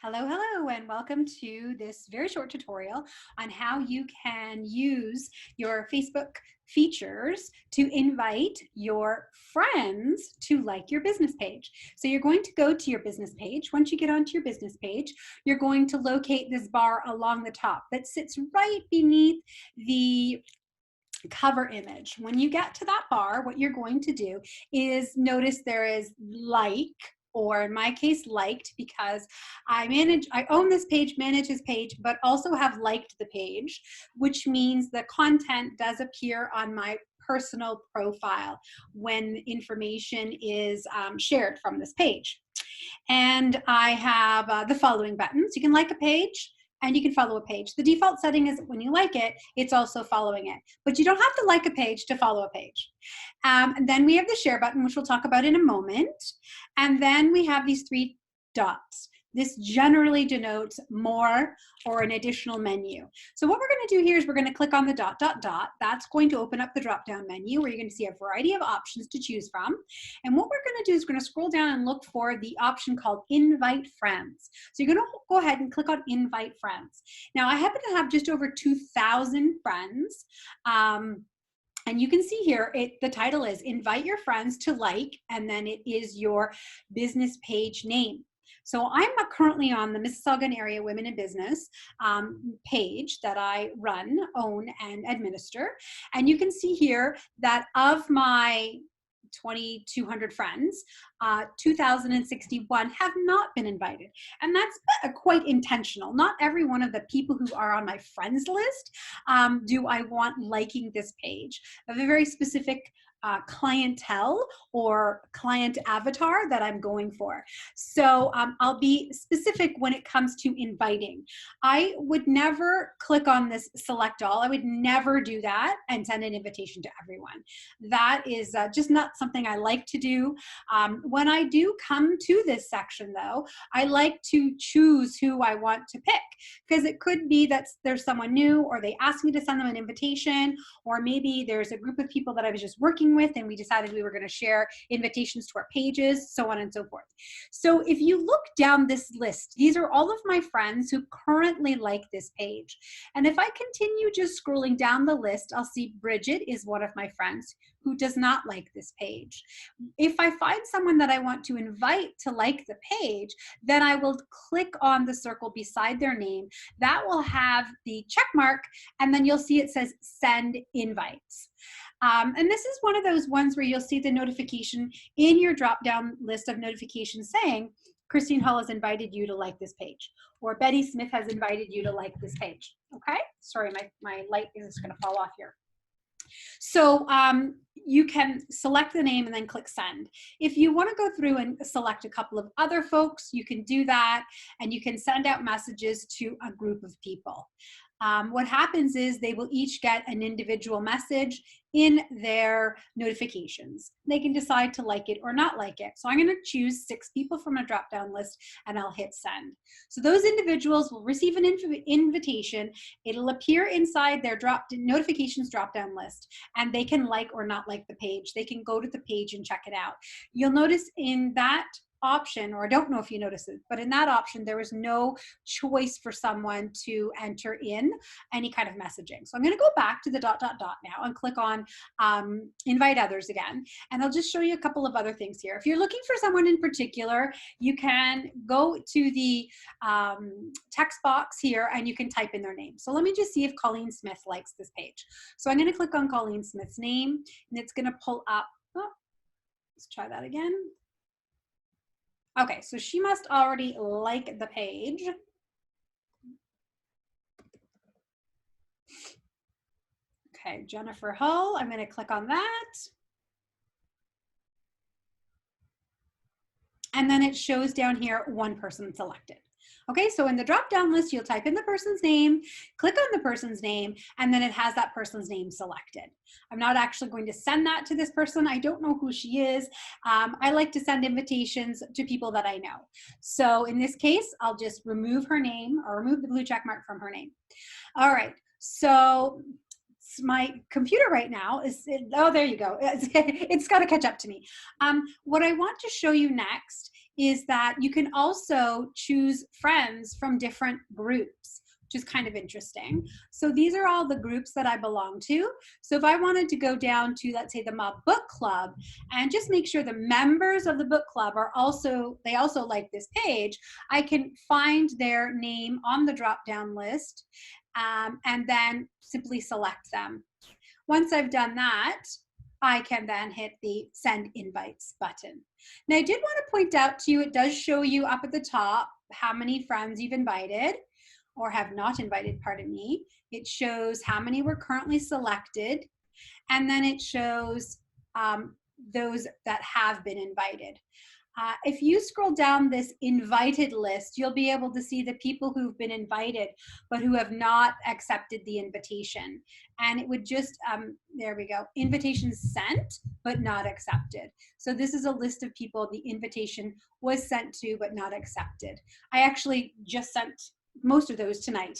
Hello, hello, and welcome to this very short tutorial on how you can use your Facebook features to invite your friends to like your business page. So you're going to go to your business page. Once you get onto your business page, you're going to locate this bar along the top that sits right beneath the cover image. When you get to that bar, what you're going to do is notice there is like, or in my case, liked, because I own this page, manage this page, but also have liked the page, which means the content does appear on my personal profile when information is shared from this page. And I have the following buttons. You can like a page and you can follow a page. The default setting is when you like it, it's also following it. But you don't have to like a page to follow a page. And then we have the share button, which we'll talk about in a moment. And then we have these three dots. This generally denotes more or an additional menu. So what we're going to do here is we're going to click on the dot, dot, dot. That's going to open up the drop-down menu where you're going to see a variety of options to choose from. And what we're going to do is we're going to scroll down and look for the option called Invite Friends. So you're going to go ahead and click on Invite Friends. Now, I happen to have just over 2,000 friends. And you can see here, the title is Invite Your Friends to Like, and then it is your business page name. So I'm currently on the Mississauga and Area Women in Business page that I run, own, and administer. And you can see here that of my 2,200 friends, 2,061 have not been invited. And that's quite intentional. Not every one of the people who are on my friends list do I want liking this page. I have a very specific clientele or client avatar that I'm going for. So I'll be specific when it comes to inviting. I would never click on this select all. I would never do that and send an invitation to everyone. That is just not something I like to do. When I do come to this section though, I like to choose who I want to pick, because it could be that there's someone new, or they asked me to send them an invitation, or maybe there's a group of people that I was just working with and we decided we were going to share invitations to our pages, so on and so forth. So if you look down this list, these are all of my friends who currently like this page. And if I continue just scrolling down the list, I'll see Bridget is one of my friends who does not like this page. If I find someone that I want to invite to like the page, then I will click on the circle beside their name. That will have the check mark, and then you'll see it says send invites. And this is one of those ones where you'll see the notification in your drop-down list of notifications saying, Christine Hull has invited you to like this page, or Betty Smith has invited you to like this page. Okay, sorry, my light is going to fall off here. So you can select the name and then click send. If you want to go through and select a couple of other folks, you can do that, and you can send out messages to a group of people. What happens is they will each get an individual message in their notifications. They can decide to like it or not like it. So I'm going to choose 6 people from a drop-down list, and I'll hit send. So those individuals will receive an invitation. It'll appear inside their notifications drop-down list, and they can like or not like the page. They can go to the page and check it out. You'll notice in that option, or I don't know if you notice it, but in that option, there is no choice for someone to enter in any kind of messaging. So I'm going to go back to the dot, dot, dot now and click on invite others again. And I'll just show you a couple of other things here. If you're looking for someone in particular, you can go to the text box here and you can type in their name. So let me just see if Colleen Smith likes this page. So I'm going to click on Colleen Smith's name, and it's going to pull up. Oh, let's try that again. Okay, so she must already like the page. Okay, Jennifer Hull, I'm going to click on that. And then it shows down here one person selected. Okay, so in the drop-down list, you'll type in the person's name, click on the person's name, and then it has that person's name selected. I'm not actually going to send that to this person. I don't know who she is. I like to send invitations to people that I know. So in this case, I'll just remove her name, or remove the blue check mark from her name. All right, so my computer right now is, oh, there you go. It's got to catch up to me. What I want to show you next is that you can also choose friends from different groups, which is kind of interesting. So these are all the groups that I belong to. So if I wanted to go down to, let's say, the Mob Book Club and just make sure the members of the book club are also, they also like this page, I can find their name on the drop-down list and then simply select them. Once I've done that, I can then hit the send invites button. Now I did want to point out to you, it does show you up at the top how many friends you've invited or have not invited, pardon me. It shows how many were currently selected, and then it shows those that have been invited. If you scroll down this invited list, you'll be able to see the people who've been invited, but who have not accepted the invitation. And it would just, there we go, invitations sent, but not accepted. So this is a list of people the invitation was sent to, but not accepted. I actually just sent most of those tonight.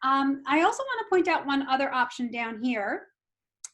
I also want to point out one other option down here,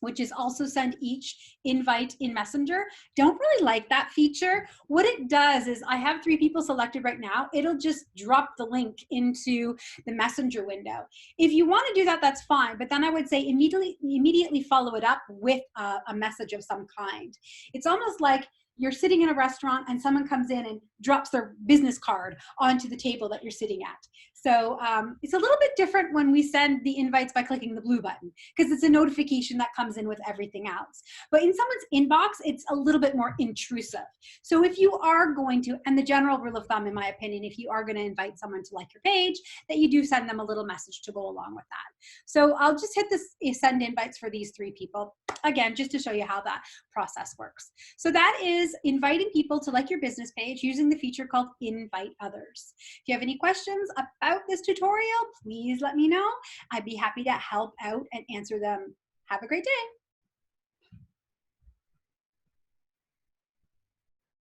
which is also send each invite in Messenger. Don't really like that feature. What it does is, I have 3 people selected right now. It'll just drop the link into the Messenger window. If you want to do that, that's fine. But then I would say immediately follow it up with a message of some kind. It's almost like you're sitting in a restaurant and someone comes in and drops their business card onto the table that you're sitting at. So it's a little bit different when we send the invites by clicking the blue button, because it's a notification that comes in with everything else. But in someone's inbox, it's a little bit more intrusive. So if you are going to, and the general rule of thumb, in my opinion, if you are going to invite someone to like your page, that you do send them a little message to go along with that. So I'll just hit this send invites for these 3 people. Again, just to show you how that process works. So that is inviting people to like your business page using the feature called Invite Others. If you have any questions about this tutorial, please let me know. I'd be happy to help out and answer them. Have a great day.